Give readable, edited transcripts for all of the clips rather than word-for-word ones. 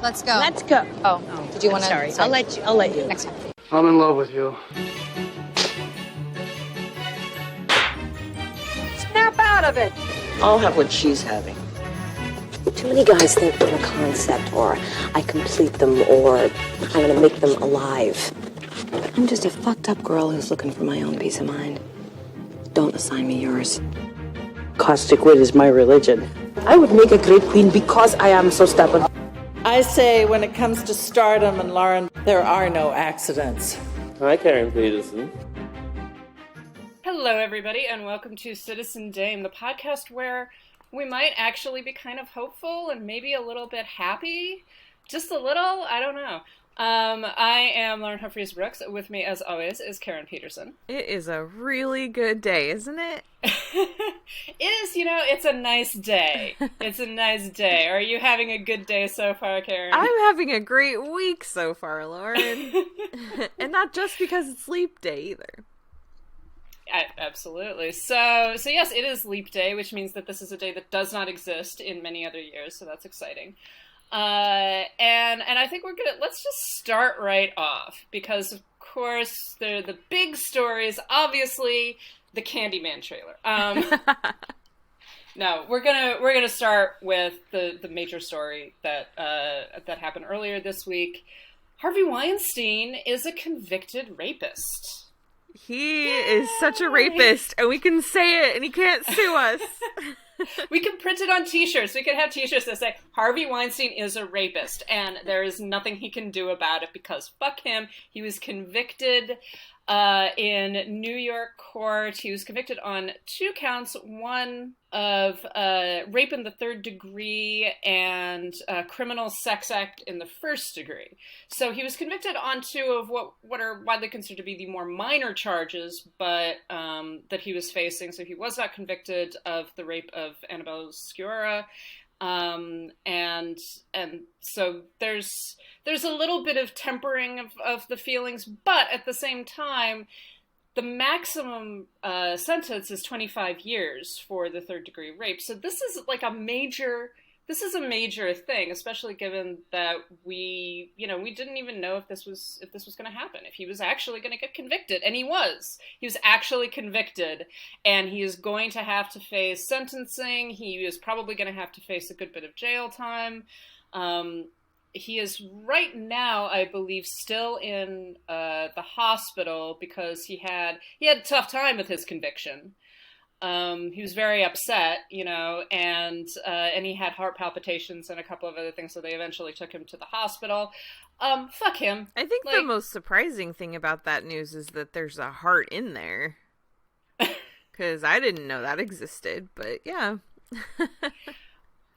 Let's go. Let's go. Oh, did you want to? Sorry, I'll let you. Next time. I'm in love with you. Snap out of it. I'll have what she's having. Too many guys think I'm a concept, or I complete them, or I'm gonna make them alive. I'm just a fucked up girl who's looking for my own peace of mind. Don't assign me yours. Caustic wit is my religion. I would make a great queen because I am so stubborn. I say when it comes to stardom and Lauren, there are no accidents. Hi, Karen Peterson. Hello, everybody, and welcome to Citizen Dame, the podcast where we might actually be kind of hopeful and maybe a little bit happy. Just a little, I don't know. I am Lauren Humphries-Brooks. With me, as always, is Karen Peterson. It is a really good day, isn't it? It is, it's a nice day. It's a nice day. Are you having a good day so far, Karen? I'm having a great week so far, Lauren. And not just because it's Leap Day, either. Absolutely. So yes, it is Leap Day, which means that this is a day that does not exist in many other years, so that's exciting. And I think let's just start right off, because of course the big story is obviously the Candyman trailer. No, we're gonna start with the major story that happened earlier this week. Harvey Weinstein is a convicted rapist. He is such a rapist, and we can say it, and he can't sue us. We can print it on t-shirts. We can have t-shirts that say, Harvey Weinstein is a rapist, and there is nothing he can do about it because fuck him. He was convicted in New York court. He was convicted on 2 counts, one of rape in the 3rd degree and criminal sex act in the 1st degree. So he was convicted on 2 of what are widely considered to be the more minor charges, but that he was facing. So he was not convicted of the rape of Annabelle Sciorra. And so there's a little bit of tempering of the feelings, but at the same time, the maximum sentence is 25 years for the 3rd degree rape. So this is like a major thing, especially given that we didn't even know if this was going to happen, if he was actually going to get convicted, and he was actually convicted, and he is going to have to face sentencing. He is probably going to have to face a good bit of jail time. He is right now, I believe, still in the hospital because he had a tough time with his conviction. He was very upset, and he had heart palpitations and a couple of other things, so they eventually took him to the hospital. Fuck him. I think the most surprising thing about that news is that there's a heart in there. Because I didn't know that existed, but yeah.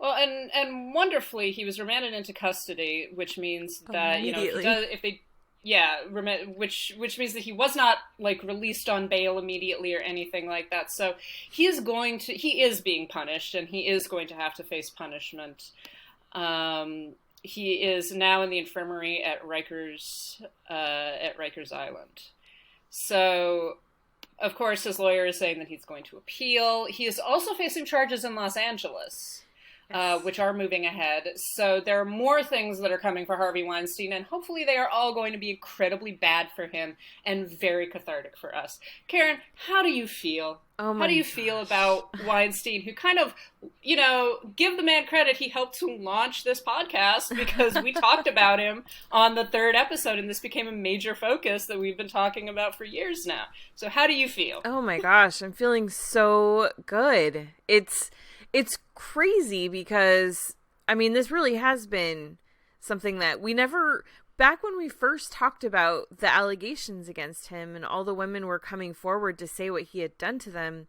Well, and wonderfully, he was remanded into custody, which means that, which means that he was not released on bail immediately or anything like that. So he is being punished, and he is going to have to face punishment. He is now in the infirmary at Rikers Island. So, of course, his lawyer is saying that he's going to appeal. He is also facing charges in Los Angeles. Which are moving ahead. So there are more things that are coming for Harvey Weinstein, and hopefully they are all going to be incredibly bad for him and very cathartic for us. Karen, how do you feel? How do you feel about Weinstein, who kind of, give the man credit, he helped to launch this podcast because we talked about him on the 3rd episode, and this became a major focus that we've been talking about for years now. So how do you feel? Oh my gosh, I'm feeling so good. It's crazy because, this really has been something that we never, back when we first talked about the allegations against him and all the women were coming forward to say what he had done to them,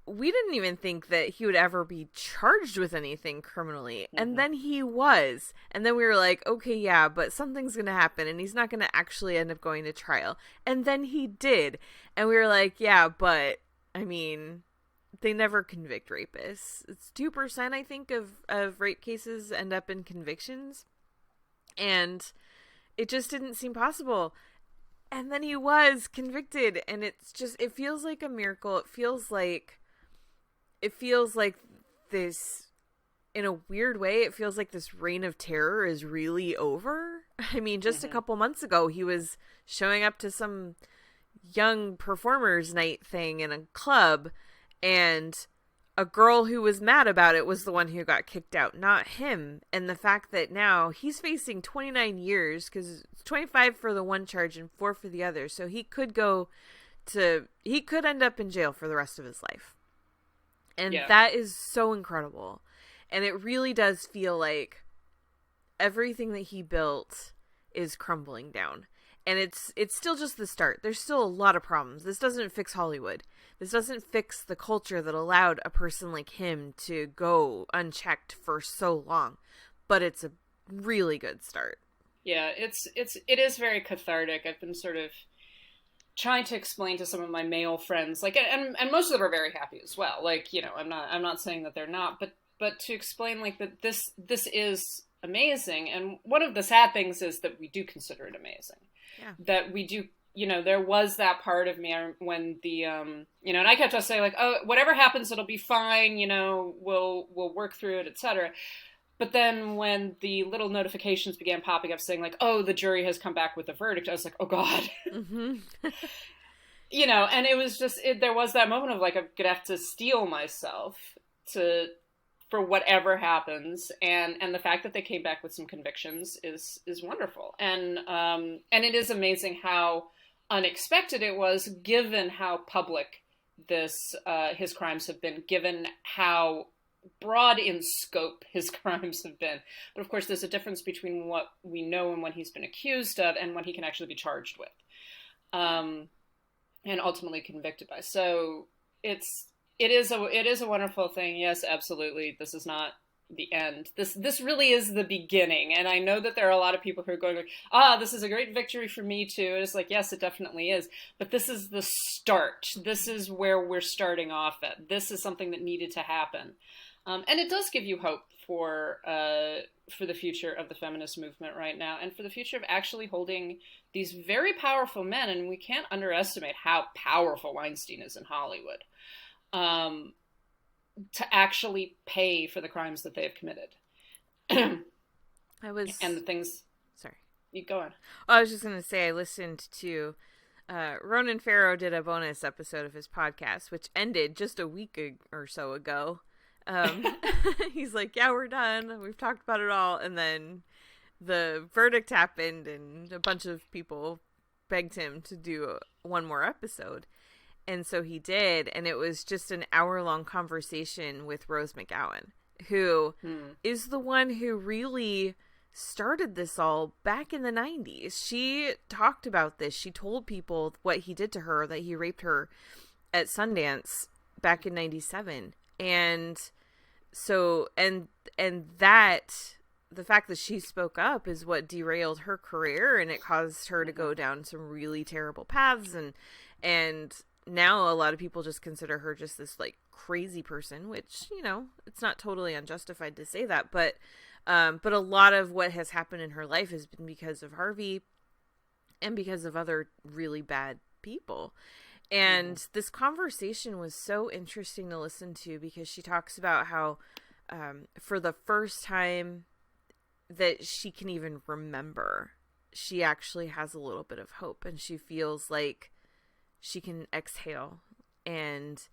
we didn't even think that he would ever be charged with anything criminally. Mm-hmm. And then he was. And then we were like, okay, yeah, but something's going to happen and he's not going to actually end up going to trial. And then he did. And we were like, yeah, but, they never convict rapists. It's 2%, I think, of rape cases end up in convictions. And it just didn't seem possible. And then he was convicted. And it's just, it feels like a miracle. It feels like this in a weird way, it feels like this reign of terror is really over. I mean, just a couple months ago, he was showing up to some young performers night thing in a club, and a girl who was mad about it was the one who got kicked out, not him. And the fact that now he's facing 29 years, because it's 25 for the one charge and 4 for the other. So he could end up in jail for the rest of his life. And that is so incredible. And it really does feel like everything that he built is crumbling down. And it's still just the start. There's still a lot of problems. This doesn't fix Hollywood. This doesn't fix the culture that allowed a person like him to go unchecked for so long. But it's a really good start. Yeah, it is very cathartic. I've been sort of trying to explain to some of my male friends, like, and most of them are very happy as well. Like, you know, I'm not saying that they're not, but to explain like that this is amazing. And one of the sad things is that we do consider it amazing. Yeah. That we do, you know, there was that part of me when the, you know, and I kept on saying like, oh, whatever happens, it'll be fine. You know, we'll work through it, etc. But then when the little notifications began popping up saying like, oh, the jury has come back with a verdict, I was like, oh God. Mm-hmm. You know, and it was just, there was that moment of like, I'm going to have to steel myself for whatever happens. And the fact that they came back with some convictions is wonderful. And it is amazing how unexpected it was, given how public his crimes have been, given how broad in scope his crimes have been. But of course, there's a difference between what we know and what he's been accused of and what he can actually be charged with, and ultimately convicted by. So it is a wonderful thing. Yes, absolutely. This is not the end. This really is the beginning. And I know that there are a lot of people who are going like, this is a great victory for me too. And it's like, yes, it definitely is. But this is the start. This is where we're starting off at. This is something that needed to happen. And it does give you hope for the future of the feminist movement right now, and for the future of actually holding these very powerful men. And we can't underestimate how powerful Weinstein is in Hollywood, to actually pay for the crimes that they have committed. And the things. Sorry, you go on. I was just going to say, I listened to Ronan Farrow did a bonus episode of his podcast, which ended just a week or so ago. He's like, yeah, we're done. We've talked about it all. And then the verdict happened and a bunch of people begged him to do one more episode. And so he did. And it was just an hour-long conversation with Rose McGowan, who is the one who really started this all back in the 90s. She talked about this. She told people what he did to her, that he raped her at Sundance back in 97. And so, and that, the fact that she spoke up is what derailed her career, and it caused her to go down some really terrible paths. And now a lot of people just consider her just this like crazy person, which, you know, it's not totally unjustified to say that, but a lot of what has happened in her life has been because of Harvey and because of other really bad people. And this conversation was so interesting to listen to, because she talks about how for the first time that she can even remember, she actually has a little bit of hope, and she feels like she can exhale, and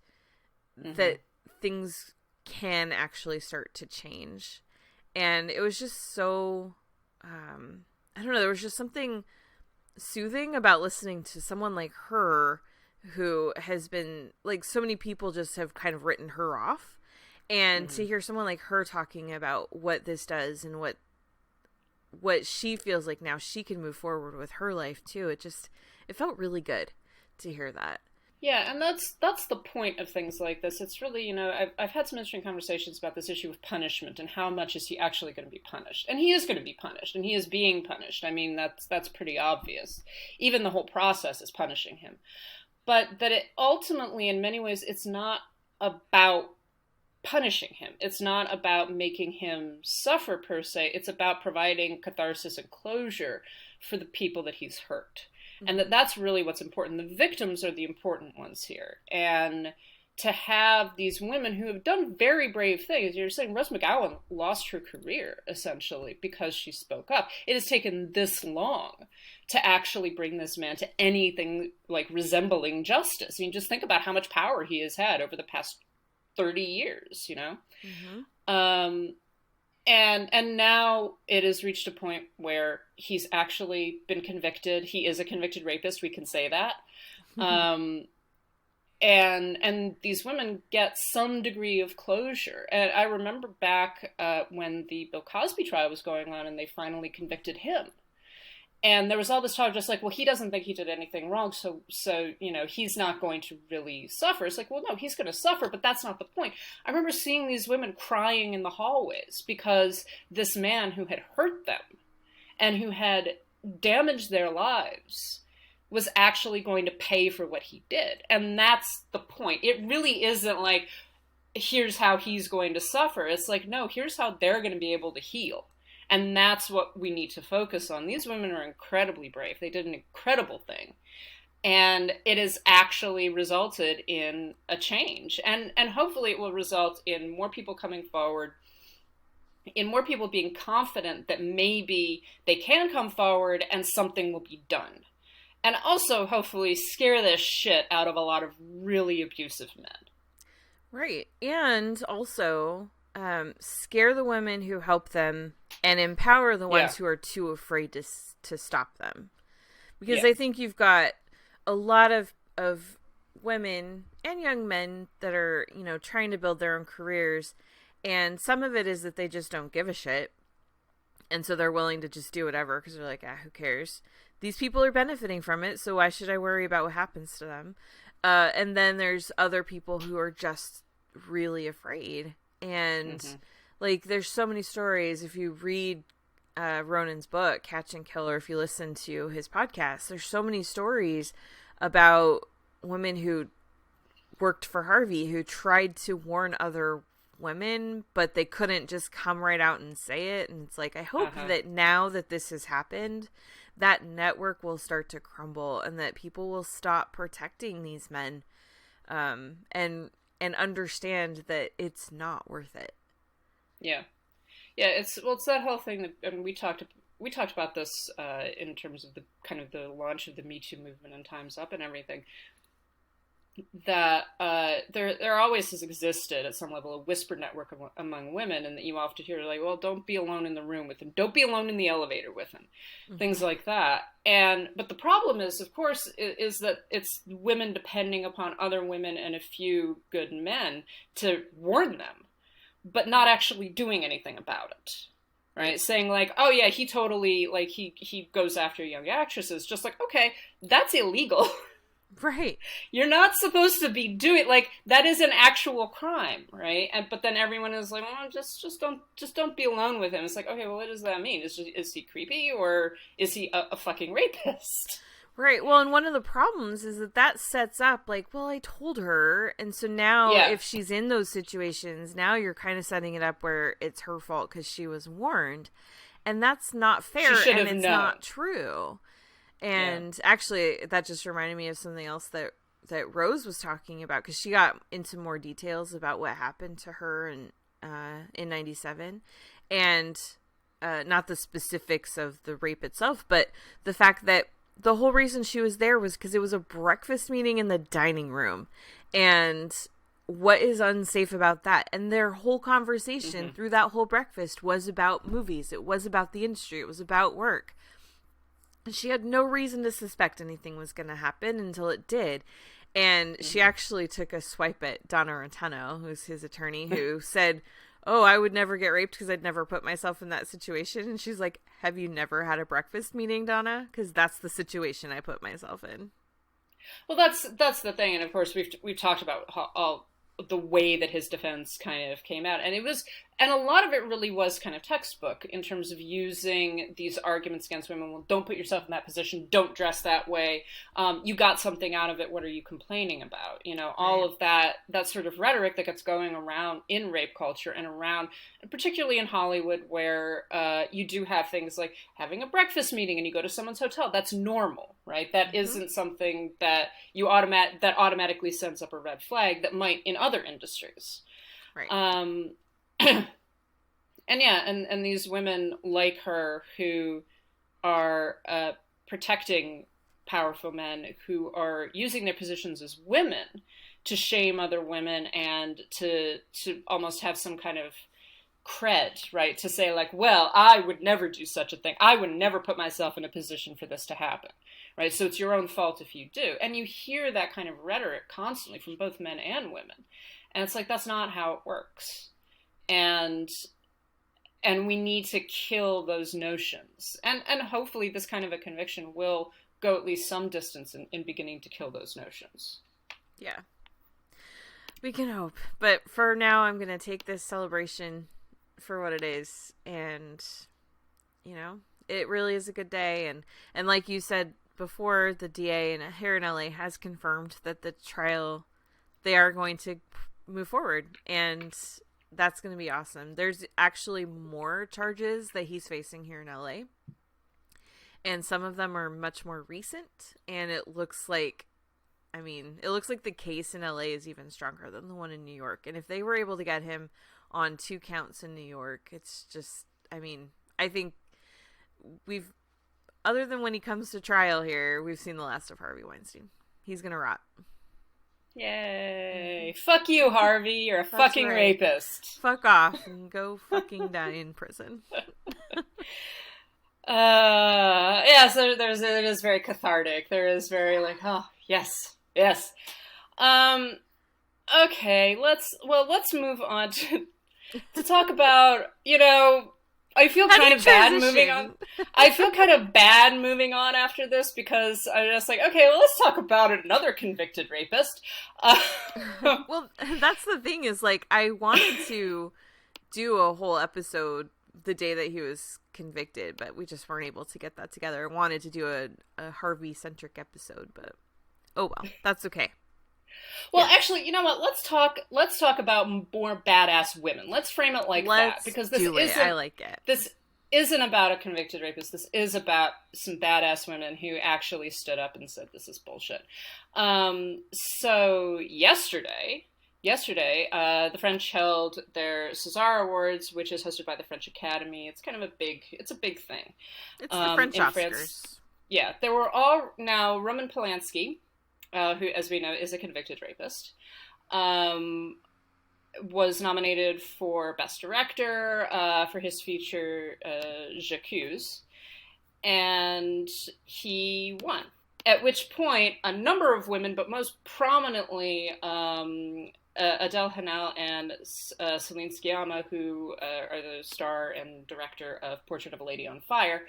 that things can actually start to change. And it was just so, I don't know, there was just something soothing about listening to someone like her, who has been, like, so many people just have kind of written her off, and to hear someone like her talking about what this does and what she feels like now she can move forward with her life too. It felt really good to hear that. Yeah, and that's the point of things like this. It's really, you know, I've had some interesting conversations about this issue of punishment and how much is he actually going to be punished. And he is going to be punished, and he is being punished. I mean, that's pretty obvious. Even the whole process is punishing him. But that it ultimately, in many ways, it's not about punishing him. It's not about making him suffer, per se. It's about providing catharsis and closure for the people that he's hurt. And that's really what's important. The victims are the important ones here. And to have these women who have done very brave things. You're saying Rose McGowan lost her career, essentially, because she spoke up. It has taken this long to actually bring this man to anything like resembling justice. I mean, just think about how much power he has had over the past 30 years, you know? And now it has reached a point where he's actually been convicted. He is a convicted rapist, we can say that. And these women get some degree of closure. And I remember back when the Bill Cosby trial was going on and they finally convicted him. And there was all this talk just like, well, he doesn't think he did anything wrong, so you know, he's not going to really suffer. It's like, well, no, he's going to suffer, but that's not the point. I remember seeing these women crying in the hallways because this man who had hurt them and who had damaged their lives was actually going to pay for what he did. And that's the point. It really isn't like, here's how he's going to suffer. It's like, no, here's how they're going to be able to heal. And that's what we need to focus on. These women are incredibly brave. They did an incredible thing. And it has actually resulted in a change. And hopefully it will result in more people coming forward, in more people being confident that maybe they can come forward and something will be done. And also, hopefully, scare the shit out of a lot of really abusive men. Right. And also, scare the women who help them and empower the ones who are too afraid to stop them. Because I think you've got a lot of women and young men that are, you know, trying to build their own careers. And some of it is that they just don't give a shit. And so they're willing to just do whatever because they're like, who cares? These people are benefiting from it, so why should I worry about what happens to them? And then there's other people who are just really afraid. And, like, there's so many stories. If you read Ronan's book, Catch and Kill, or if you listen to his podcast, there's so many stories about women who worked for Harvey who tried to warn other women, but they couldn't just come right out and say it. And it's like, I hope that now that this has happened, that network will start to crumble and that people will stop protecting these men, and understand that it's not worth it. Yeah, it's that whole thing that, and we talked about this in terms of the kind of the launch of the Me Too movement and Time's Up and everything. That there always has existed at some level a whisper network among women, and that you often hear like, well, don't be alone in the room with him, don't be alone in the elevator with him, things like that. But the problem is, of course, is that it's women depending upon other women and a few good men to warn them, but not actually doing anything about it. Right? Saying like, oh yeah, he totally, like, he goes after young actresses. Just like, okay, that's illegal. Right. You're not supposed to be doing, like, that is an actual crime, right? But then everyone is like, well, just don't be alone with him. It's like, okay, well, what does that mean? Is he creepy, or is he a fucking rapist? Right. Well, and one of the problems is that sets up like, well, I told her, and so now if she's in those situations, now you're kind of setting it up where it's her fault because she was warned, and that's not fair, and it's not true. And actually, that just reminded me of something else that Rose was talking about, because she got into more details about what happened to her in 97, and not the specifics of the rape itself, but the fact that the whole reason she was there was because it was a breakfast meeting in the dining room. And what is unsafe about that? And their whole conversation through that whole breakfast was about movies. It was about the industry. It was about work. She had no reason to suspect anything was going to happen until it did. And she actually took a swipe at Donna Rotano, who's his attorney, who said, oh, I would never get raped because I'd never put myself in that situation. And she's like, have you never had a breakfast meeting, Donna? Because that's the situation I put myself in. Well, that's the thing. And of course, we've talked about the way that his defense kind of came out. And a lot of it really was kind of textbook in terms of using these arguments against women. Well, don't put yourself in that position. Don't dress that way. You got something out of it. What are you complaining about? All of that sort of rhetoric that gets going around in rape culture and around, particularly in Hollywood, where you do have things like having a breakfast meeting and you go to someone's hotel. That's normal, right? That isn't something that that automatically sends up a red flag that might in other industries. Right. And these women like her who are protecting powerful men, who are using their positions as women to shame other women and to almost have some kind of cred, right? To say like, well, I would never do such a thing. I would never put myself in a position for this to happen, right? So it's your own fault if you do. And you hear that kind of rhetoric constantly from both men and women. And it's like, that's not how it works. And we need to kill those notions. And hopefully this kind of a conviction will go at least some distance in beginning to kill those notions. Yeah. We can hope. But for now, I'm going to take this celebration for what it is. And, it really is a good day. And like you said before, the DA here in LA has confirmed that the trial, they are going to move forward. And that's going to be awesome. There's actually more charges that he's facing here in LA. And some of them are much more recent. And it looks like the case in LA is even stronger than the one in New York. And if they were able to get him on 2 counts in New York, it's just, I think other than when he comes to trial here, we've seen the last of Harvey Weinstein. He's going to rot. Yay. Fuck you, Harvey. You're a fucking right. rapist. Fuck off and go fucking die in prison. So it is very cathartic. There is very like, oh, yes. Okay, let's move on to talk about, I feel kind of bad moving on. I feel kind of bad moving on after this because I'm just like, okay, well, let's talk about another convicted rapist. Well, that's the thing is, like, I wanted to do a whole episode the day that he was convicted, but we just weren't able to get that together. I wanted to do a Harvey-centric episode, but oh well, that's okay. Well, actually, you know what? Let's talk about more badass women. Let's frame it like that because this isn't. I like it. This isn't about a convicted rapist. This is about some badass women who actually stood up and said this is bullshit. So yesterday, the French held their César Awards, which is hosted by the French Academy. It's kind of a big thing. It's the French Oscars. France. Yeah, there were all now Roman Polanski, who, as we know, is a convicted rapist, was nominated for Best Director for his feature J'accuse, and he won. At which point, a number of women, but most prominently Adèle Haenel and Céline Sciamma, who are the star and director of Portrait of a Lady on Fire,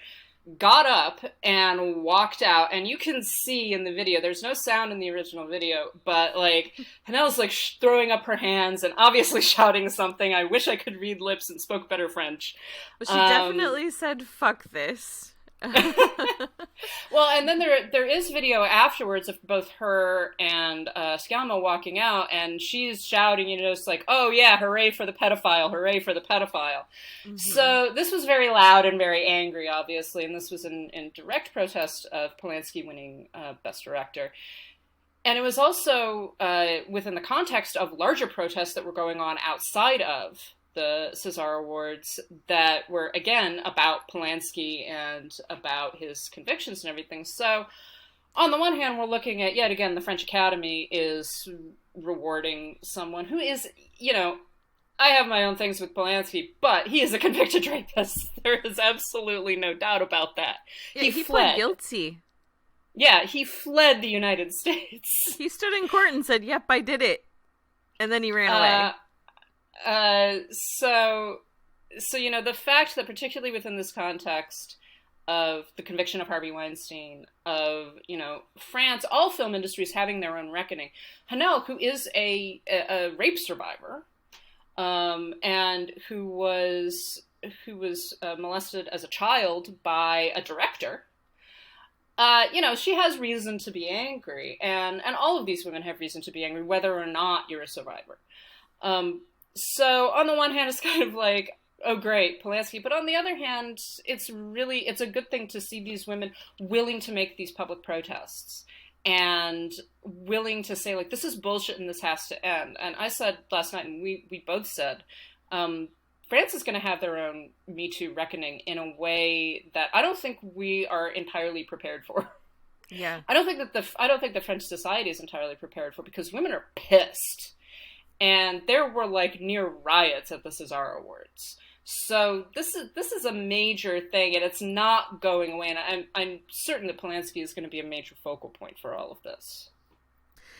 got up and walked out, and you can see in the video, there's no sound in the original video, but like Hanel's like throwing up her hands and obviously shouting something. I wish I could read lips and spoke better French. But she definitely said, fuck this. Well, and then there is video afterwards of both her and Sciamma walking out, and she's shouting, just like, oh yeah, hooray for the pedophile, hooray for the pedophile. Mm-hmm. So this was very loud and very angry, obviously, and this was in direct protest of Polanski winning Best Director. And it was also within the context of larger protests that were going on outside of the César Awards that were, again, about Polanski and about his convictions and everything. So, on the one hand, we're looking at, yet again, the French Academy is rewarding someone who is, I have my own things with Polanski, but he is a convicted rapist. There is absolutely no doubt about that. Yeah, he pled guilty. Yeah, he fled the United States. He stood in court and said, yep, I did it. And then he ran away. So the fact that particularly within this context, of the conviction of Harvey Weinstein, of, you know, France, all film industries having their own reckoning. Hanel, who is a rape survivor, and who was molested as a child by a director, you know, she has reason to be angry, and all of these women have reason to be angry, whether or not you're a survivor. So on the one hand, it's kind of like, oh, great, Polanski. But on the other hand, it's a good thing to see these women willing to make these public protests and willing to say, like, this is bullshit and this has to end. And I said last night, and we both said, France is going to have their own Me Too reckoning in a way that I don't think we are entirely prepared for. Yeah. I don't think the French society is entirely prepared for, because women are pissed. And there were, like, near riots at the César Awards. So this is a major thing, and it's not going away. And I'm certain that Polanski is going to be a major focal point for all of this.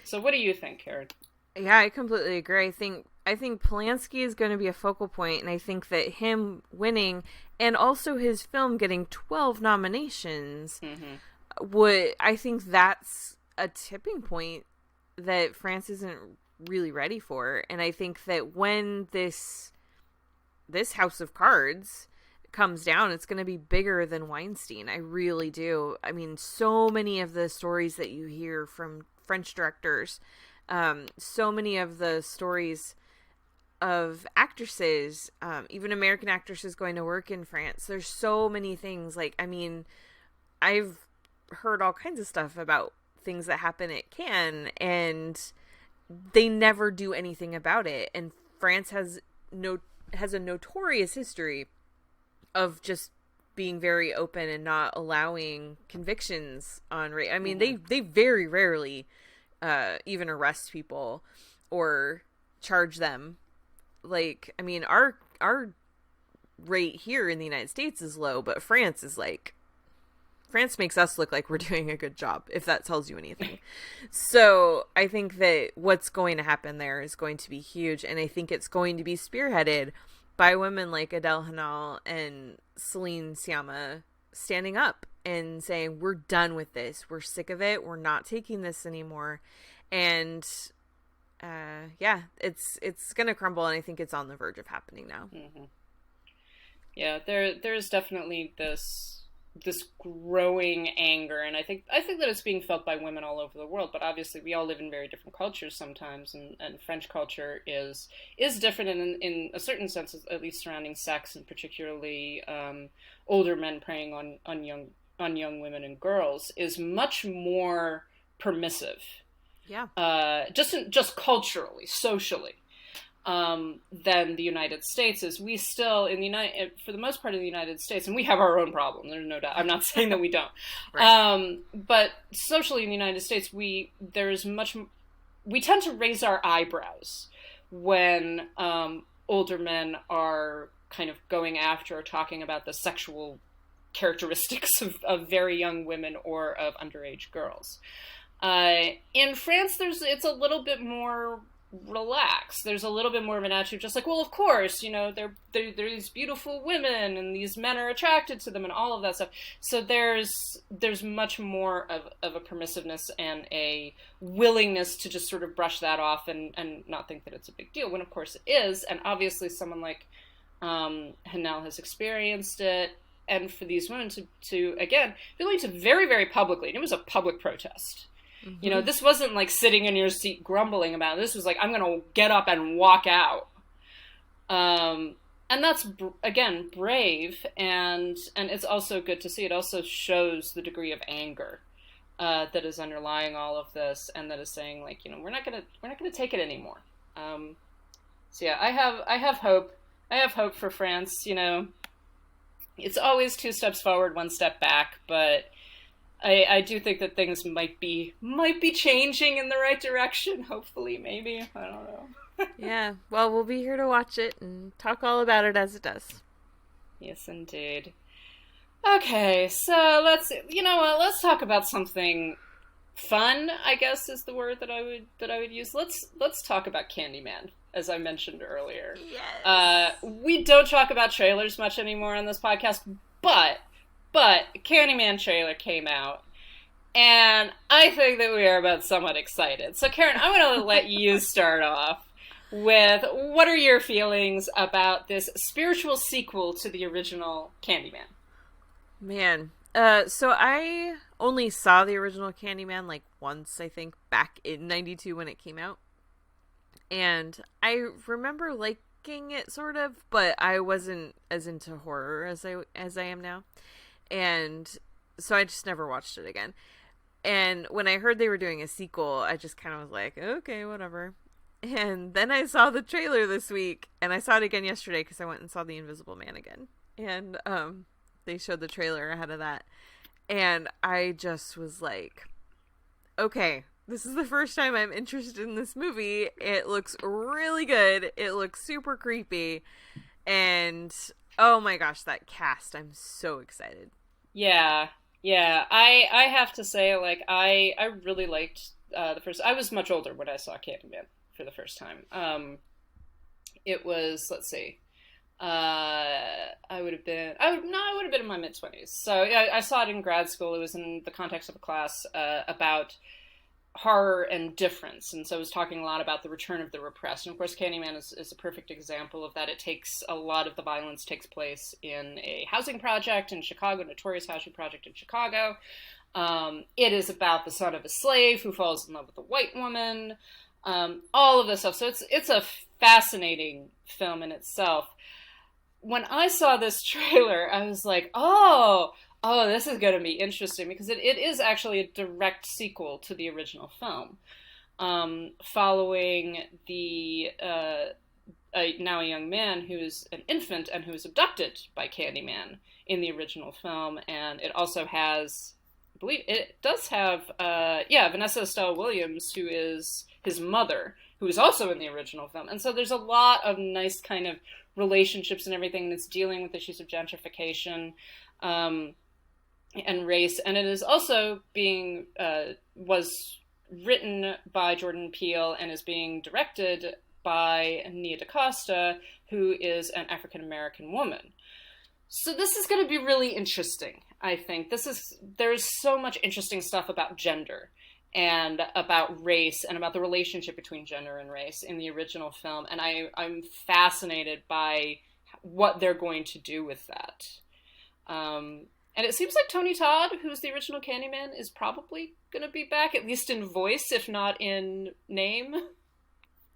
So what do you think, Karen? Yeah, I completely agree. I think Polanski is going to be a focal point, and I think that him winning and also his film getting 12 nominations I think that's a tipping point that France isn't really ready for. And I think that when this House of Cards comes down, it's going to be bigger than Weinstein. I really do. I mean, so many of the stories that you hear from French directors, so many of the stories of actresses, even American actresses going to work in France. There's so many things. Like, I mean, I've heard all kinds of stuff about things that happen at Cannes, and they never do anything about it. And France has a notorious history of just being very open and not allowing convictions on rape. I mean, they very rarely even arrest people or charge them. Like, I mean, our rate here in the United States is low, but France makes us look like we're doing a good job, if that tells you anything. So I think that what's going to happen there is going to be huge, and I think it's going to be spearheaded by women like Adele Hanel and Celine Sciamma standing up and saying, we're done with this. We're sick of it. We're not taking this anymore. And yeah, it's going to crumble, and I think it's on the verge of happening now. Mm-hmm. Yeah, there's definitely this growing anger, and I think that it's being felt by women all over the world. But obviously, we all live in very different cultures sometimes, and French culture is different in a certain sense, at least surrounding sex, and particularly older men preying on young women and girls is much more permissive. Yeah. Just culturally, socially. Than the United States is. We still, for the most part in the United States, and we have our own problem, there's no doubt. I'm not saying that we don't. Right. But socially in the United States, we tend to raise our eyebrows when older men are kind of going after or talking about the sexual characteristics of very young women or of underage girls. In France, it's a little bit more relaxed. There's a little bit more of an attitude, just like, well, of course, you know, they're these beautiful women, and these men are attracted to them, and all of that stuff. So there's much more of a permissiveness and a willingness to just sort of brush that off and not think that it's a big deal, when of course it is. And obviously someone like Hanel has experienced it, and for these women to again, willing to very, very publicly, and it was a public protest. Mm-hmm. You know, this wasn't like sitting in your seat grumbling about it. This was like, I'm going to get up and walk out. And that's, again, brave. And it's also good to see. It also shows the degree of anger that is underlying all of this, and that is saying, like, you know, we're not going to take it anymore. So yeah, I have hope. I have hope for France. You know, it's always 2 steps forward, 1 step back, but I do think that things might be changing in the right direction. Hopefully, maybe. I don't know. Yeah. Well, we'll be here to watch it and talk all about it as it does. Yes, indeed. Okay, so let's talk about something fun, I guess is the word that I would use. Let's talk about Candyman, as I mentioned earlier. Yes. We don't talk about trailers much anymore on this podcast, but But Candyman trailer came out, and I think that we are both somewhat excited. So, Karen, I'm going to let you start off with what are your feelings about this spiritual sequel to the original Candyman? Man, so I only saw the original Candyman like once, I think, back in '92 when it came out. And I remember liking it sort of, but I wasn't as into horror as I am now. And so I just never watched it again. And when I heard they were doing a sequel, I just kind of was like, okay, whatever. And then I saw the trailer this week, and I saw it again yesterday because I went and saw The Invisible Man again. And they showed the trailer ahead of that. And I just was like, okay, this is the first time I'm interested in this movie. It looks really good. It looks super creepy. And oh my gosh, that cast. I'm so excited. Yeah. I have to say, like, I really liked the first. I was much older when I saw Candyman for the first time. It was, let's see, I would have been in my mid-20s. So yeah, I saw it in grad school. It was in the context of a class about horror and difference, and so it was talking a lot about the return of the repressed. And of course, Candyman is a perfect example of that. It takes a lot of the violence takes place in a housing project in Chicago, notorious housing project in Chicago. It is about the son of a slave who falls in love with a white woman. All of this stuff. So it's a fascinating film in itself. When I saw this trailer, I was like, oh, this is going to be interesting, because it is actually a direct sequel to the original film, following the now a young man who's an infant and who's abducted by Candyman in the original film. And it also has, I believe it does have, Vanessa Estelle Williams, who is his mother, who is also in the original film. And so there's a lot of nice kind of relationships and everything, and it's dealing with issues of gentrification and race. And it is also being, was written by Jordan Peele and is being directed by Nia DaCosta, who is an African-American woman. So this is going to be really interesting, I think. There's so much interesting stuff about gender and about race and about the relationship between gender and race in the original film. And I'm fascinated by what they're going to do with that. And it seems like Tony Todd, who's the original Candyman, is probably going to be back, at least in voice, if not in name.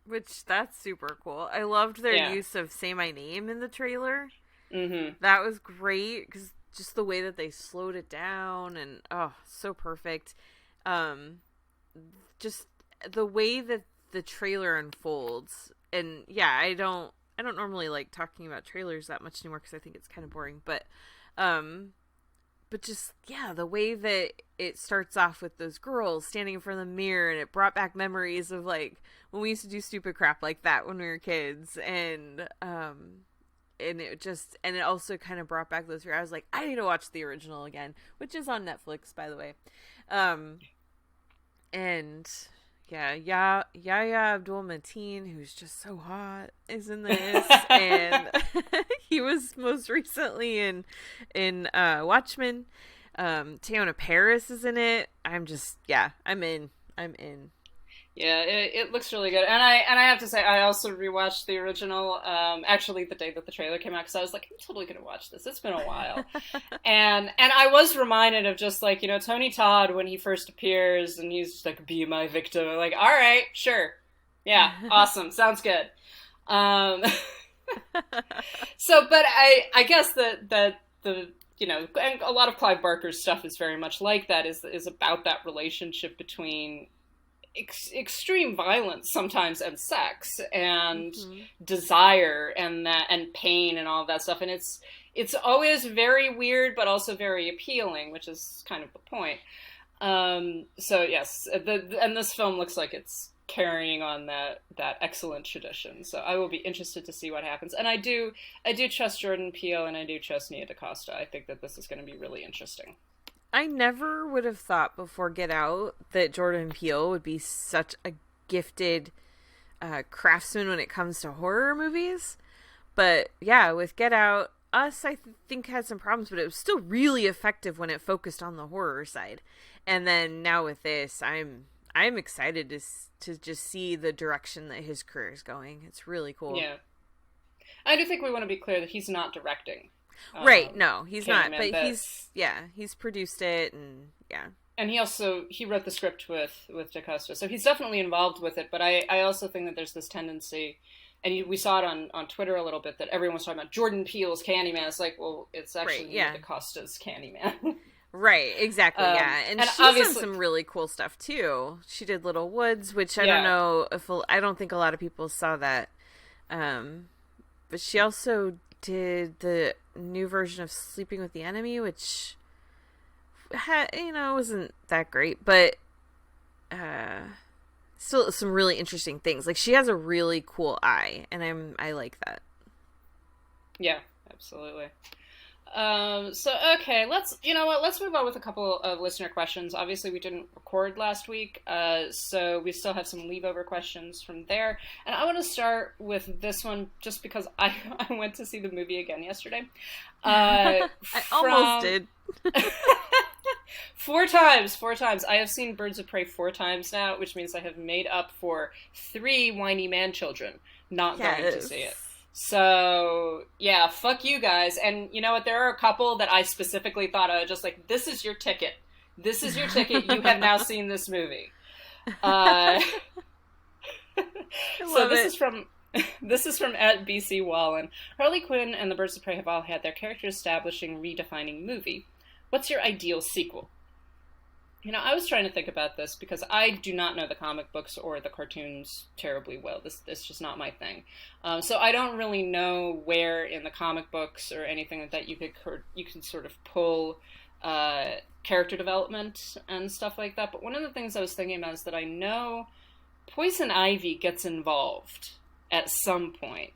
Which, that's super cool. I loved their use of Say My Name in the trailer. Mm-hmm. That was great, because just the way that they slowed it down, and so perfect. Just the way that the trailer unfolds, and I don't normally like talking about trailers that much anymore because I think it's kind of boring, but just the way that it starts off with those girls standing in front of the mirror, and it brought back memories of like when we used to do stupid crap like that when we were kids, and it also kind of brought back those. I was like, I need to watch the original again, which is on Netflix, by the way. And Yahya Abdul-Mateen, who's just so hot, is in this, and he was most recently in Watchmen. Teyonah Parris is in it. I'm in. Yeah, it looks really good, and I have to say, I also rewatched the original, actually the day that the trailer came out, because I was like, I'm totally gonna watch this. It's been a while, and I was reminded of just like, Tony Todd when he first appears, and he's just like, be my victim. I'm like, all right, sure, yeah, awesome, sounds good. So, but I guess that the and a lot of Clive Barker's stuff is very much like that. Is about that relationship between extreme violence sometimes and sex and desire and pain and all of that stuff, and it's always very weird but also very appealing, which is kind of the point. So yes, and this film looks like it's carrying on that excellent tradition, so I will be interested to see what happens. And I do trust Jordan Peele, and I do trust Nia DaCosta. I think that this is going to be really interesting. I never would have thought before Get Out that Jordan Peele would be such a gifted craftsman when it comes to horror movies. But yeah, with Get Out, Us, I think, had some problems, but it was still really effective when it focused on the horror side. And then now with this, I'm excited to just see the direction that his career is going. It's really cool. Yeah. I do think we want to be clear that he's not directing. Right, no, he's not, but that's... he's produced it, and yeah. And he wrote the script with DaCosta, so he's definitely involved with it, but I also think that there's this tendency, and we saw it on Twitter a little bit, that everyone's talking about Jordan Peele's Candyman. It's like, well, it's actually DaCosta's Candyman. Right, exactly, yeah. And she's done some really cool stuff, too. She did Little Woods, which I don't know if... I don't think a lot of people saw that. But she also did the new version of Sleeping with the Enemy, which wasn't that great, but still some really interesting things. Like, she has a really cool eye, and I like that. Yeah, absolutely. So okay, let's move on with a couple of listener questions. Obviously, we didn't record last week, so we still have some leave-over questions from there. And I want to start with this one just because I went to see the movie again yesterday. I almost did. 4 times. I have seen Birds of Prey 4 times now, which means I have made up for 3 whiny man children not going to see it. So, yeah, fuck you guys. And you know what? There are a couple that I specifically thought of, just like, this is your ticket. This is your ticket. You have now seen this movie. So this is from at BC Wallen. Harley Quinn and the Birds of Prey have all had their character establishing, redefining movie. What's your ideal sequel? I was trying to think about this because I do not know the comic books or the cartoons terribly well. This is just not my thing. So I don't really know where in the comic books or anything like that you can sort of pull character development and stuff like that. But one of the things I was thinking about is that I know Poison Ivy gets involved at some point,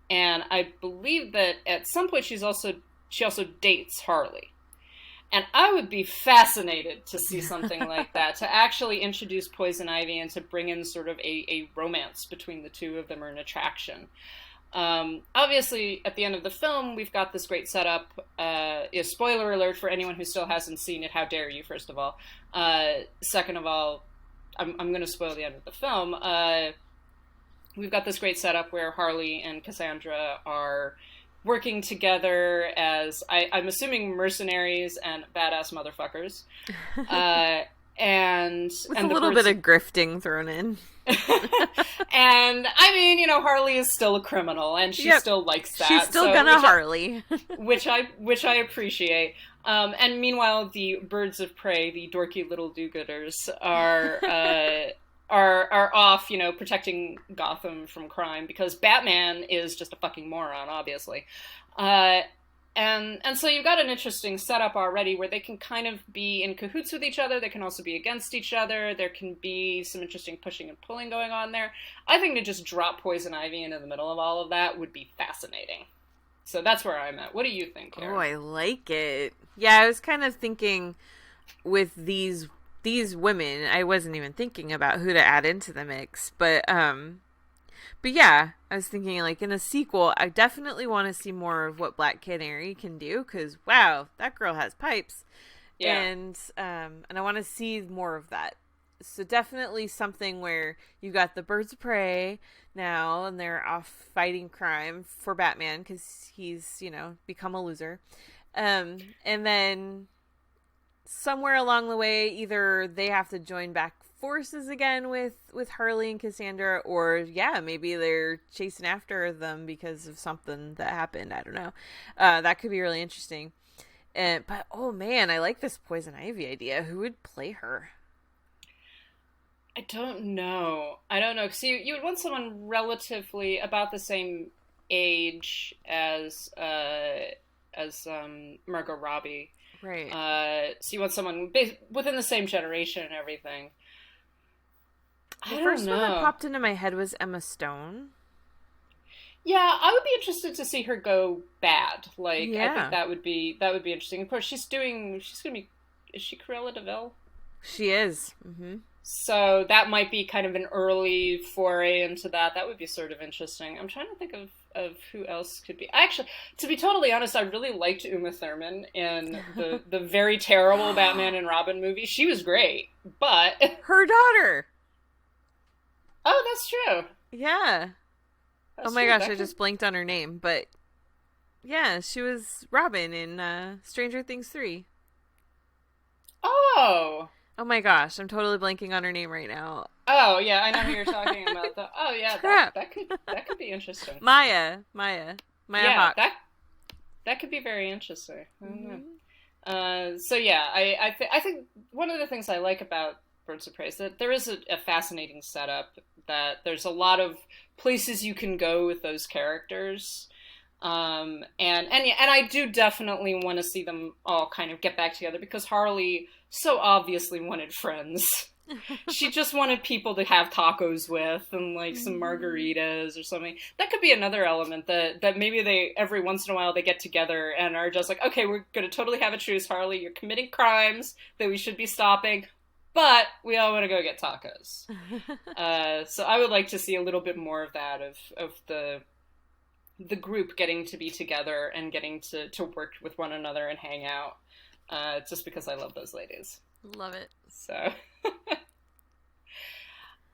and I believe that at some point she also dates Harley. And I would be fascinated to see something like that, to actually introduce Poison Ivy and to bring in sort of a romance between the two of them, or an attraction. Obviously, at the end of the film, we've got this great setup. Spoiler alert for anyone who still hasn't seen it. How dare you, first of all. Second of all, I'm going to spoil the end of the film. We've got this great setup where Harley and Cassandra are working together as, I'm assuming, mercenaries and badass motherfuckers. And a little bit of grifting thrown in. And, I mean, Harley is still a criminal, and she still likes that. She's still Harley. which I appreciate. And meanwhile, the Birds of Prey, the dorky little do-gooders, are off, protecting Gotham from crime, because Batman is just a fucking moron, obviously. And so you've got an interesting setup already where they can kind of be in cahoots with each other. They can also be against each other. There can be some interesting pushing and pulling going on there. I think to just drop Poison Ivy into the middle of all of that would be fascinating. So that's where I'm at. What do you think, Karen? Oh, I like it. Yeah, I was kind of thinking with these women, I wasn't even thinking about who to add into the mix, but yeah, I was thinking, like, in a sequel, I definitely want to see more of what Black Canary can do, because wow, that girl has pipes. Yeah. And I want to see more of that. So definitely something where you got the Birds of Prey now, and they're off fighting crime for Batman because he's, become a loser. And then somewhere along the way, either they have to join back forces again with Harley and Cassandra, or maybe they're chasing after them because of something that happened. I don't know. That could be really interesting. But oh man, I like this Poison Ivy idea. Who would play her? I don't know. Because you would want someone relatively about the same age as Margot Robbie. Right. So you want someone within the same generation and everything. The first one that popped into my head was Emma Stone. Yeah, I would be interested to see her go bad. I think that would be interesting. Of course, is she Cruella de Vil? She is. Mm-hmm. So that might be kind of an early foray into that. That would be sort of interesting. I'm trying to think of of who else could be. Actually, to be totally honest, I really liked Uma Thurman in the very terrible Batman and Robin movie. She was great, but Her daughter. oh, that's true. Yeah. That's Oh my true. gosh, That I could- just blanked on her name, but yeah, she was Robin in Stranger Things 3. Oh. Oh my gosh, I'm totally blanking on her name right now. Oh yeah, I know who you're talking about. Oh yeah, Crap. that could be interesting. Maya Yeah, Hawke. that could be very interesting. I don't know. Mhm. So yeah, I think one of the things I like about Birds of Prey is that there is a fascinating setup. That there's a lot of places you can go with those characters, and I do definitely want to see them all kind of get back together because Harley so obviously wanted friends. She just wanted people to have tacos with and like some margaritas or something. That could be another element that maybe they every once in a while they get together and are just like, okay, we're gonna totally have a truce, Harley. You're committing crimes that we should be stopping, but we all want to go get tacos. So I would like to see a little bit more of that of the group getting to be together and getting to work with one another and hang out. Just because I love those ladies. Love it. So,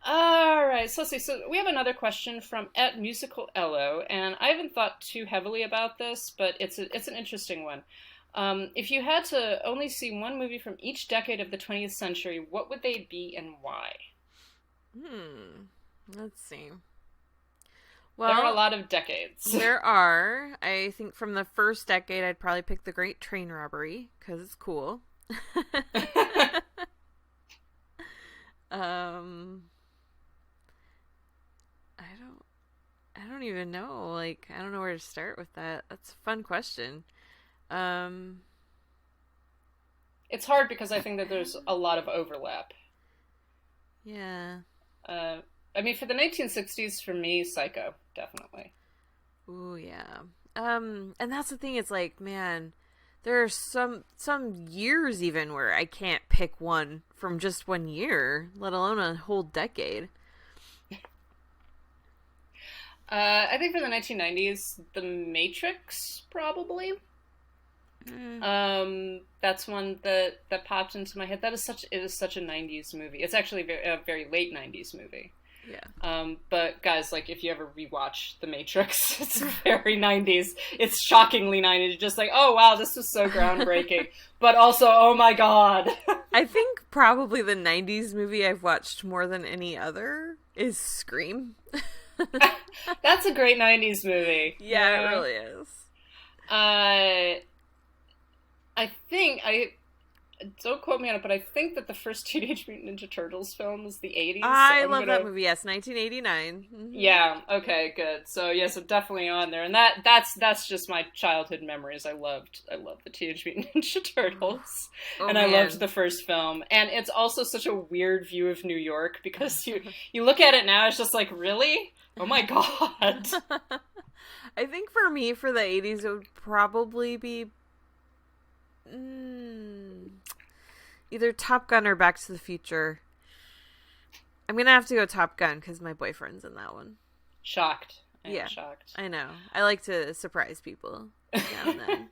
all right. So let's see. So we have another question from @musicalello, and I haven't thought too heavily about this, but it's an interesting one. If you had to only see one movie from each decade of the 20th century, what would they be and why? Let's see. There are a lot of decades. There are. I think from the first decade, I'd probably pick The Great Train Robbery because it's cool. I don't even know. Like, I don't know where to start with that. That's a fun question. It's hard because I think that there's a lot of overlap. Yeah. I mean, for the 1960s, for me, Psycho, definitely. Ooh, yeah. And that's the thing. It's like, man, there are some years even where I can't pick one from just one year, let alone a whole decade. I think for the 1990s, The Matrix, probably. That's one that popped into my head. It is such a 90s movie. It's actually a very late 90s movie. Yeah. But guys, like, if you ever rewatch The Matrix, it's very 90s. It's shockingly 90s. You're just like, oh wow, this was so groundbreaking. But also, oh my god. I think probably the 90s movie I've watched more than any other is Scream. That's a great 90s movie. Yeah, it really is. I think don't quote me on it, but I think that the first Teenage Mutant Ninja Turtles film is the 80s. I love that movie. Yes, 1989. Mm-hmm. Yeah. Okay. Good. So yeah. So definitely on there, and that's just my childhood memories. I loved the Teenage Mutant Ninja Turtles, and I loved the first film. And it's also such a weird view of New York because you look at it now, it's just like, really? Oh my god. I think for me, for the 80s, it would probably be either Top Gun or Back to the Future. I'm gonna have to go Top Gun because my boyfriend's in that one. Shocked. Yeah, shocked. I know. I like to surprise people now and then.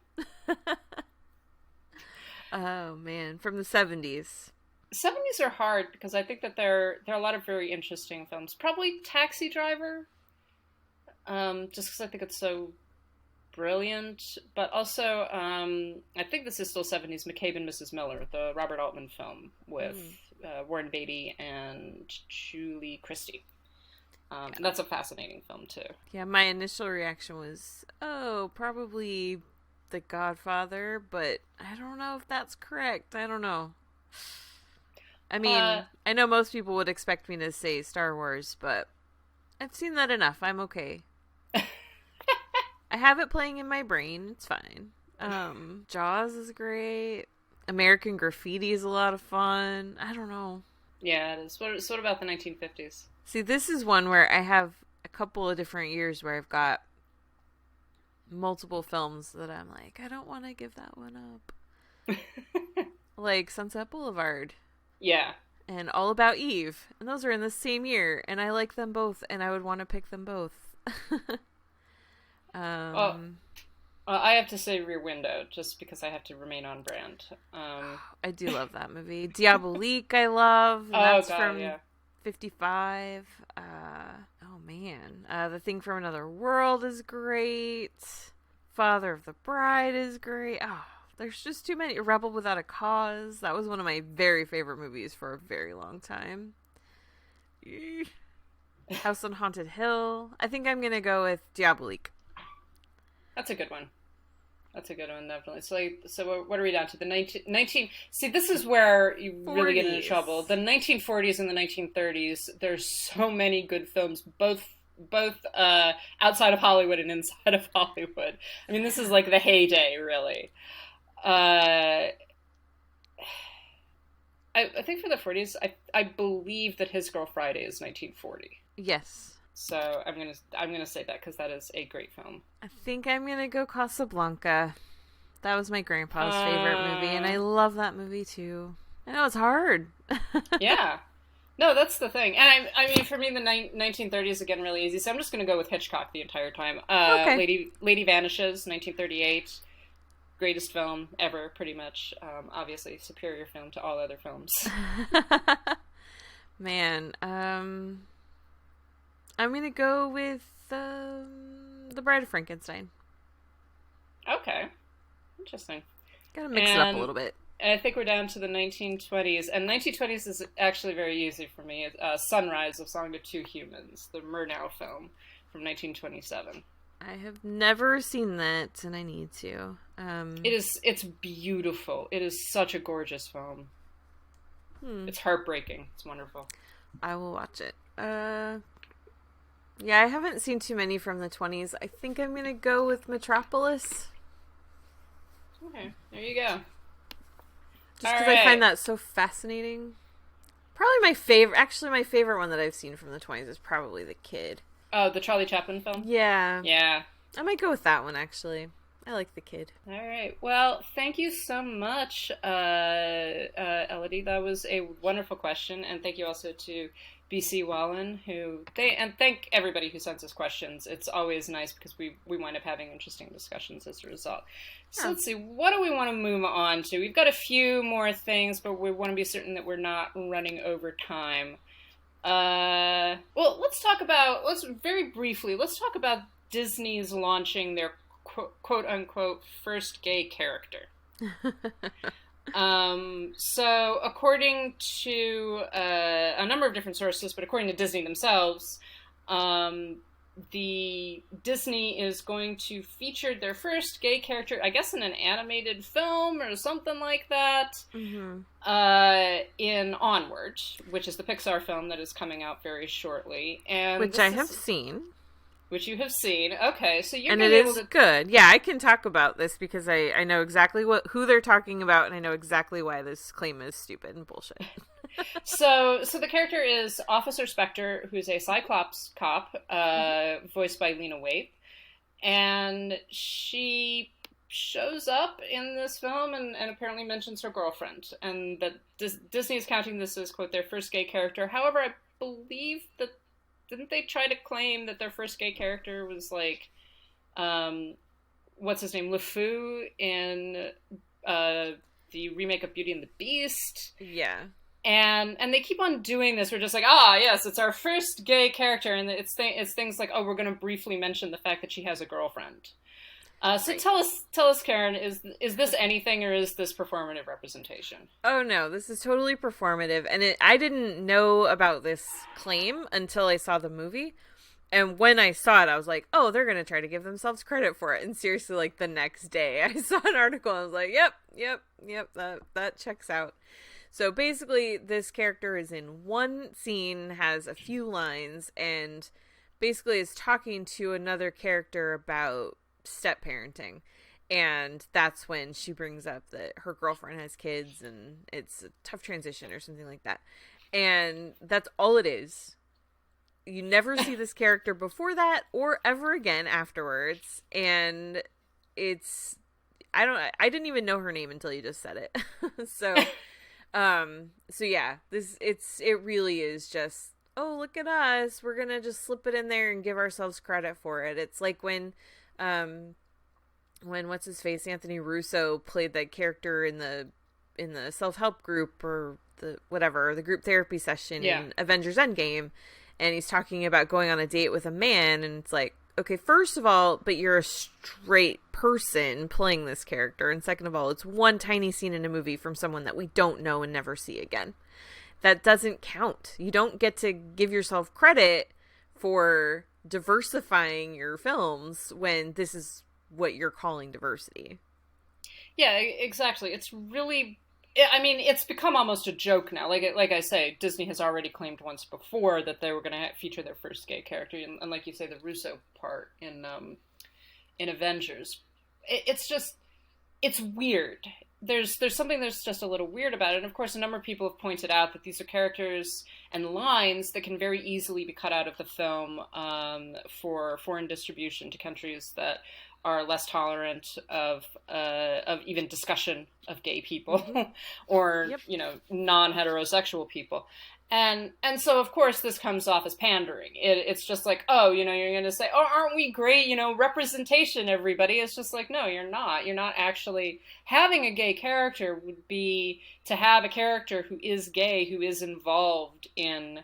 Oh man, from the 70s. 70s are hard because I think that there are a lot of very interesting films. Probably Taxi Driver, just because I think it's so brilliant. But also, I think this is still 70s, McCabe and Mrs. Miller, the Robert Altman film with Warren Beatty and Julie Christie. And that's a fascinating film, too. Yeah, my initial reaction was, oh, probably The Godfather, but I don't know if that's correct. I don't know. I mean, I know most people would expect me to say Star Wars, but I've seen that enough. I'm okay. I have it playing in my brain. It's fine. Jaws is great. American Graffiti is a lot of fun. I don't know. Yeah, it is. What about the 1950s? See, this is one where I have a couple of different years where I've got multiple films that I'm like, I don't want to give that one up. Like Sunset Boulevard. Yeah. And All About Eve. And those are in the same year. And I like them both. And I would want to pick them both. Oh, I have to say Rear Window, just because I have to remain on brand. I do love that movie. Diabolique, I love. That's from 55. Oh man, The Thing from Another World is great. Father of the Bride is great. Oh, there's just too many. Rebel Without a Cause. That was one of my very favorite movies for a very long time. House on Haunted Hill. I think I'm gonna go with Diabolique. That's a good one. That's a good one, definitely. So what are we down to? The 19 See, this is where you really get into trouble. The 1940s and the 1930s, there's so many good films, both outside of Hollywood and inside of Hollywood. I mean, this is like the heyday, really. I think for the 40s, I believe that His Girl Friday is 1940. Yes. So I'm gonna say that because that is a great film. I think I'm gonna go Casablanca. That was my grandpa's favorite movie, and I love that movie too. I know it's hard. Yeah. No, that's the thing. And I mean, for me, the 1930s, again, really easy. So I'm just going to go with Hitchcock the entire time. Okay. Lady Vanishes, 1938. Greatest film ever, pretty much. Obviously, superior film to all other films. Man, I'm going to go with The Bride of Frankenstein. Okay. Interesting. Gotta mix it up a little bit. I think we're down to the 1920s. And 1920s is actually very easy for me. Sunrise, A Song to Two Humans, the Murnau film from 1927. I have never seen that, and I need to. It's beautiful. It is such a gorgeous film. It's heartbreaking. It's wonderful. I will watch it. Yeah, I haven't seen too many from the 20s. I think I'm going to go with Metropolis. Okay, there you go. Just because I find that so fascinating. Probably my favorite one that I've seen from the 20s is probably The Kid. Oh, the Charlie Chaplin film? Yeah. Yeah. I might go with that one, actually. I like The Kid. All right. Well, thank you so much, Elodie. That was a wonderful question. And thank you also to BC Wallen, and thank everybody who sends us questions. It's always nice because we wind up having interesting discussions as a result. So let's see, what do we want to move on to? We've got a few more things, but we want to be certain that we're not running over time. Well, let's talk about Disney's launching their quote unquote first gay character. So according to a number of different sources, but according to Disney themselves, the Disney is going to feature their first gay character, I guess, in an animated film or something like that, in Onward, which is the Pixar film that is coming out very shortly, and which I have seen. Which you have seen. Okay, so you're and it is good. Yeah, I can talk about this because I know exactly who they're talking about, and I know exactly why this claim is stupid and bullshit. So the character is Officer Spectre, who's a Cyclops cop, voiced by Lena Waithe, and she shows up in this film and apparently mentions her girlfriend, and that Disney is counting this as, quote, their first gay character. However, I believe that didn't they try to claim that their first gay character was like, what's his name, LeFou in the remake of Beauty and the Beast? Yeah. And they keep on doing this. We're just like, yes, it's our first gay character, and it's things like, we're going to briefly mention the fact that she has a girlfriend. So right. Tell us, Karen, is this anything, or is this performative representation? Oh no, this is totally performative, and I didn't know about this claim until I saw the movie. And when I saw it, I was like, oh, they're going to try to give themselves credit for it. And seriously, like the next day, I saw an article, and I was like, yep, that checks out. So basically, this character is in one scene, has a few lines, and basically is talking to another character about step parenting, and that's when she brings up that her girlfriend has kids and it's a tough transition or something like that, and that's all it is. You never see this character before that or ever again afterwards, and I didn't even know her name until you just said it. So yeah, it really is just, oh, look at us, we're gonna just slip it in there and give ourselves credit for it. It's like when when what's his face, Anthony Russo, played that character in the self-help group or the group therapy session in Avengers Endgame, and he's talking about going on a date with a man, and it's like, okay, first of all, but you're a straight person playing this character, and second of all, it's one tiny scene in a movie from someone that we don't know and never see again. That doesn't count. You don't get to give yourself credit for diversifying your films when this is what you're calling diversity. Yeah, exactly. It's really, I mean, it's become almost a joke now. Like I say, Disney has already claimed once before that they were going to feature their first gay character, and like you say, the Russo part in Avengers. It's just, it's weird. There's something that's just a little weird about it. And of course, a number of people have pointed out that these are characters and lines that can very easily be cut out of the film for foreign distribution to countries that are less tolerant of even discussion of gay people or, non-heterosexual people. And so, of course, this comes off as pandering. It's just like, oh, you're going to say, oh, aren't we great? Representation, everybody. It's just like, no, you're not. You're not actually. Having a gay character would be to have a character who is gay, who is involved in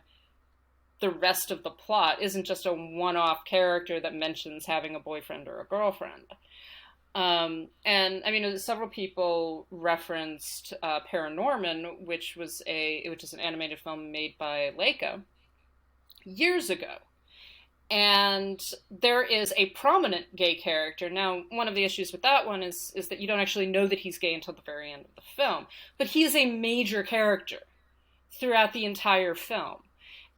the rest of the plot, isn't just a one-off character that mentions having a boyfriend or a girlfriend. And I mean, several people referenced Paranorman, which is an animated film made by Leica years ago. And there is a prominent gay character. Now, one of the issues with that one is that you don't actually know that he's gay until the very end of the film. But he's a major character throughout the entire film.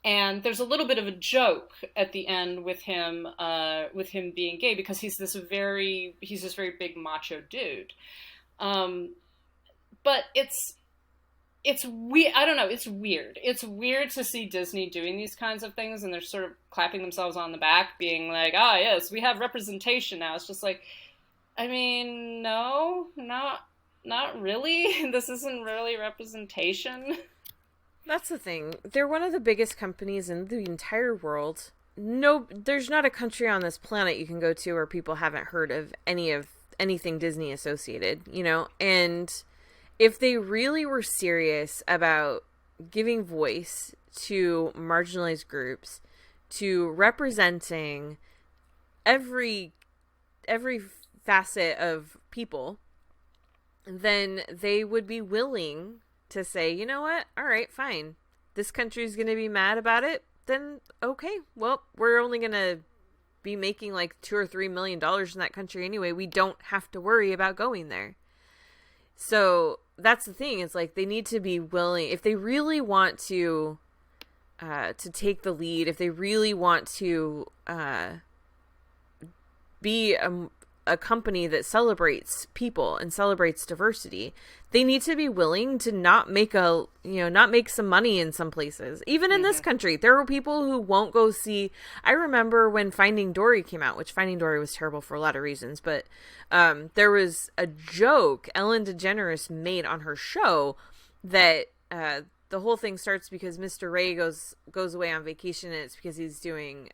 And there's a little bit of a joke at the end with him being gay, because he's this very big macho dude. But it's weird. I don't know. It's weird. It's weird to see Disney doing these kinds of things, and they're sort of clapping themselves on the back, being like, "Ah, yes, we have representation now." It's just like, I mean, no, not really. This isn't really representation. That's the thing. They're one of the biggest companies in the entire world. No, there's not a country on this planet you can go to where people haven't heard of anything Disney associated, And if they really were serious about giving voice to marginalized groups, to representing every facet of people, then they would be willing to say, you know what? All right, fine. This country's going to be mad about it. Then, okay, well, we're only going to be making like $2 or $3 million in that country anyway. We don't have to worry about going there. So that's the thing. It's like they need to be willing, if they really want to take the lead, if they really want to be a company that celebrates people and celebrates diversity, they need to be willing to not make some money in some places. Even in this country, there were people who won't go see. I remember when Finding Dory came out, which Finding Dory was terrible for a lot of reasons, but there was a joke Ellen DeGeneres made on her show that the whole thing starts because Mr. Ray goes away on vacation, and it's because he's doing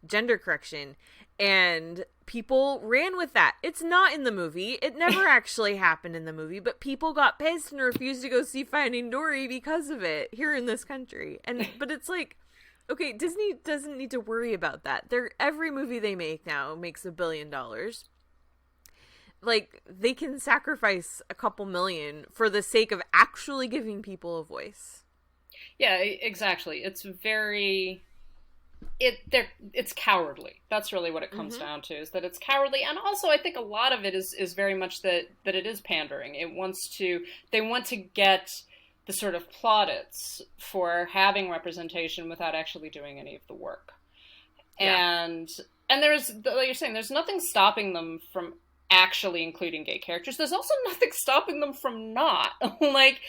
gender correction. And people ran with that. It's not in the movie. It never actually happened in the movie, but people got pissed and refused to go see Finding Dory because of it here in this country. But it's like, okay, Disney doesn't need to worry about that. Every movie they make now makes $1 billion. Like, they can sacrifice a couple million for the sake of actually giving people a voice. Yeah, exactly. It's very... It's cowardly. That's really what it comes down to, is that it's cowardly. And also, I think a lot of it is very much that it is pandering. They want to get the sort of plaudits for having representation without actually doing any of the work. Yeah. And there's, like you're saying, there's nothing stopping them from actually including gay characters. There's also nothing stopping them from not. Like,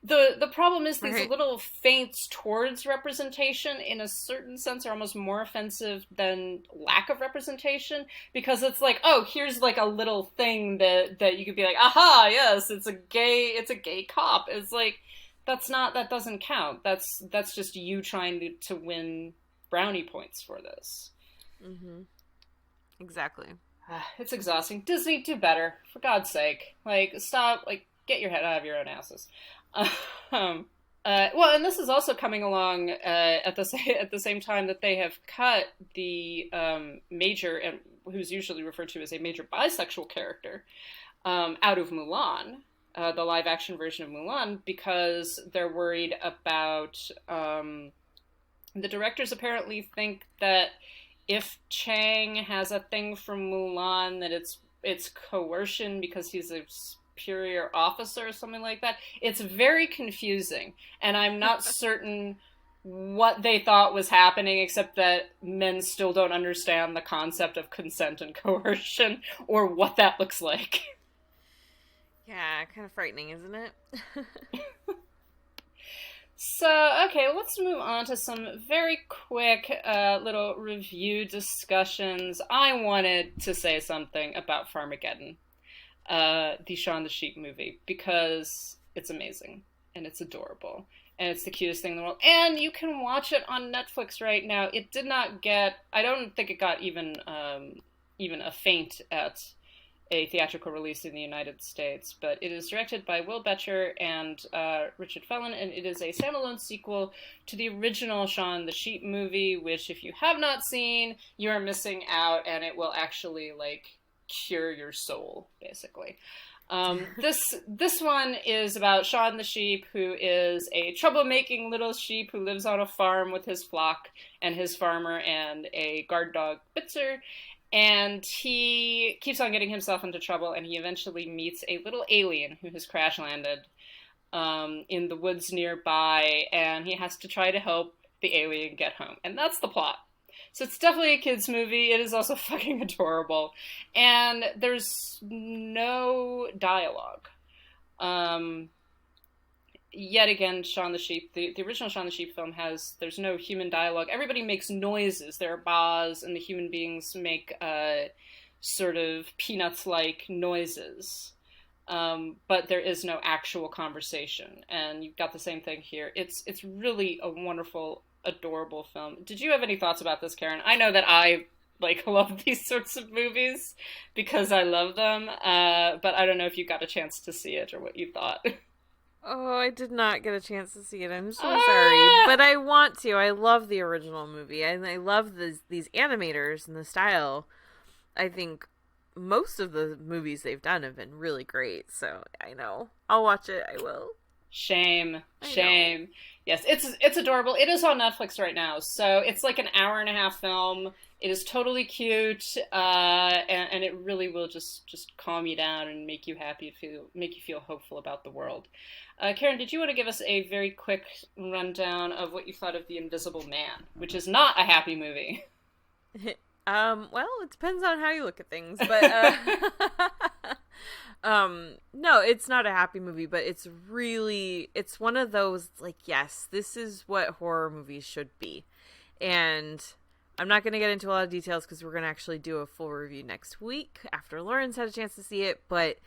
the problem is these little feints towards representation, in a certain sense, are almost more offensive than lack of representation, because it's like, oh, here's like a little thing that you could be like, aha, yes, it's a gay cop. It's like, that doesn't count. That's just you trying to win brownie points for this. Exactly. It's exhausting. Disney, do better, for God's sake. Like, stop. Like, get your head out of your own asses. Well, and this is also coming along at the same time that they have cut the major, and who's usually referred to as a major bisexual character, out of Mulan, the live action version of Mulan, because they're worried about the directors apparently think that if Chang has a thing from Mulan, that it's coercion because he's a superior officer or something like that. It's very confusing, and I'm not certain what they thought was happening, except that men still don't understand the concept of consent and coercion, or what that looks like. Yeah, kind of frightening, isn't it? So, okay, let's move on to some very quick little review discussions. I wanted to say something about Farmageddon, the Shaun the Sheep movie, because it's amazing, and it's adorable, and it's the cutest thing in the world, and you can watch it on Netflix right now. It did not get, I don't think it got even a feint at a theatrical release in the United States, but it is directed by Will Betcher and Richard Felon, and it is a standalone sequel to the original Shaun the Sheep movie, which if you have not seen, you are missing out, and it will actually, like, cure your soul, basically. This one is about Shaun the Sheep, who is a troublemaking little sheep who lives on a farm with his flock and his farmer and a guard dog, Bitzer. And he keeps on getting himself into trouble, and he eventually meets a little alien who has crash landed in the woods nearby, and he has to try to help the alien get home. And that's the plot. So it's definitely a kid's movie. It is also fucking adorable. And there's no dialogue. Yet again, Shaun the Sheep, the original Shaun the Sheep film there's no human dialogue. Everybody makes noises. There are baas, and the human beings make sort of Peanuts-like noises. But there is no actual conversation. And you've got the same thing here. It's really a wonderful, adorable film. Did you have any thoughts about this, Karen? I know that I love these sorts of movies because I love them, but I don't know if you got a chance to see it or what you thought. Oh, I did not get a chance to see it. I'm so sorry, but I want to. I love the original movie, and I love these animators and the style. I think most of the movies they've done have been really great, so I know. I'll watch it. I will. Shame. Yes, it's adorable. It is on Netflix right now, so it's like an hour-and-a-half film. It is totally cute, and it really will just calm you down and make you happy, make you feel hopeful about the world. Karen, did you want to give us a very quick rundown of what you thought of The Invisible Man, which is not a happy movie? Well, it depends on how you look at things, but no, it's not a happy movie, but it's one of those, like, yes, this is what horror movies should be. And I'm not going to get into a lot of details because we're going to actually do a full review next week after Lauren's had a chance to see it, but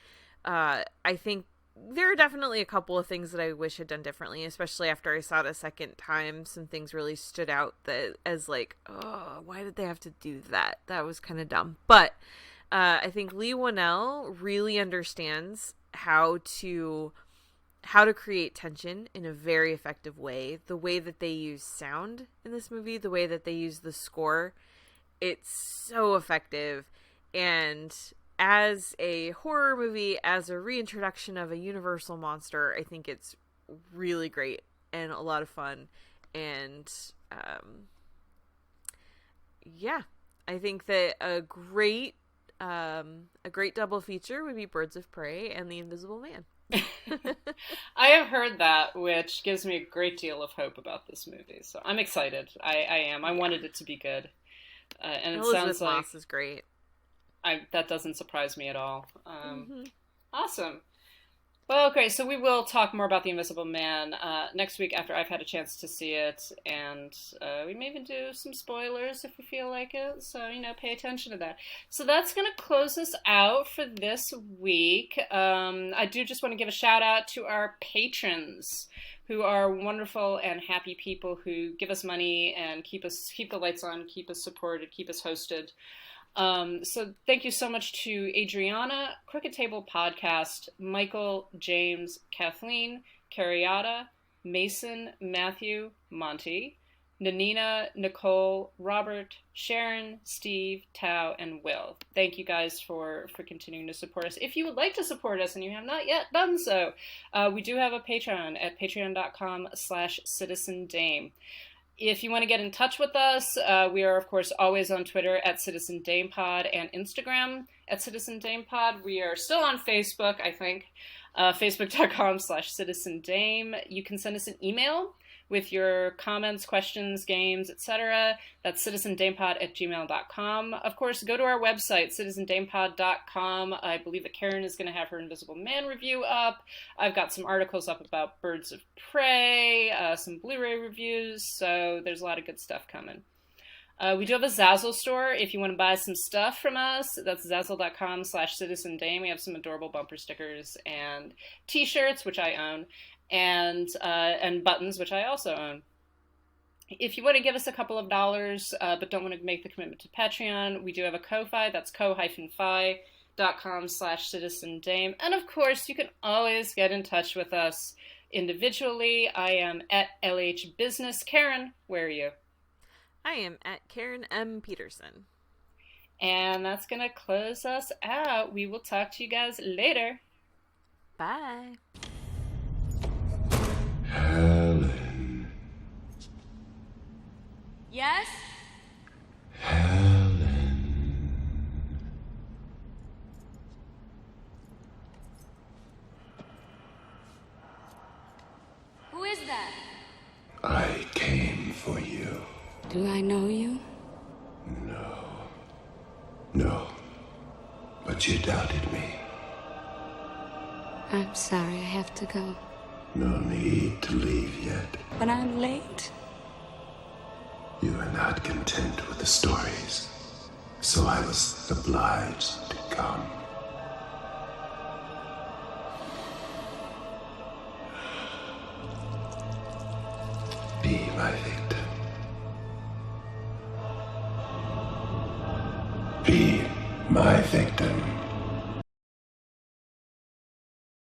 I think there are definitely a couple of things that I wish I'd done differently, especially after I saw it a second time. Some things really stood out as like, oh, why did they have to do that? That was kind of dumb. But I think Leigh Whannell really understands how to create tension in a very effective way. The way that they use sound in this movie, the way that they use the score, it's so effective. And as a horror movie, as a reintroduction of a universal monster, I think it's really great and a lot of fun. And yeah, I think that a great double feature would be Birds of Prey and The Invisible Man. I have heard that, which gives me a great deal of hope about this movie. So I'm excited. I am. I wanted it to be good. And it sounds like Moss is great. That doesn't surprise me at all. Awesome. Well, okay, so we will talk more about The Invisible Man next week after I've had a chance to see it, and we may even do some spoilers if we feel like it, so, pay attention to that. So that's going to close us out for this week. I do just want to give a shout out to our patrons, who are wonderful and happy people who give us money and keep the lights on, keep us supported, keep us hosted. So thank you so much to Adriana, Crooked Table Podcast, Michael, James, Kathleen, Carriata, Mason, Matthew, Monty, Nanina, Nicole, Robert, Sharon, Steve, Tao, and Will. Thank you guys for continuing to support us. If you would like to support us and you have not yet done so, we do have a Patreon at patreon.com/citizendame. If you want to get in touch with us, we are, of course, always on Twitter at Citizen Dame Pod and Instagram at Citizen Dame Pod. We are still on Facebook, I think, facebook.com/Citizen Dame. You can send us an email with your comments, questions, games, etc. That's citizendamepod@gmail.com. Of course, go to our website, citizendamepod.com. I believe that Karen is going to have her Invisible Man review up. I've got some articles up about Birds of Prey, some Blu-ray reviews, so there's a lot of good stuff coming. We do have a Zazzle store if you want to buy some stuff from us. That's zazzle.com/citizendame. We have some adorable bumper stickers and t-shirts, which I own, and buttons, which I also own. If you want to give us a couple of dollars, but don't want to make the commitment to Patreon, we do have a Ko-Fi. That's ko-fi.com/citizendame. And of course, you can always get in touch with us individually. I am at LH Business. Karen, where are you? I am at Karen M. Peterson. And that's going to close us out. We will talk to you guys later. Bye. Helen. Yes? Helen. Who is that? I came for you. Do I know you? No. But you doubted me. I'm sorry, I have to go. No need to leave yet. But I'm late. You are not content with the stories, so I was obliged to come. Be my victim. Be my victim.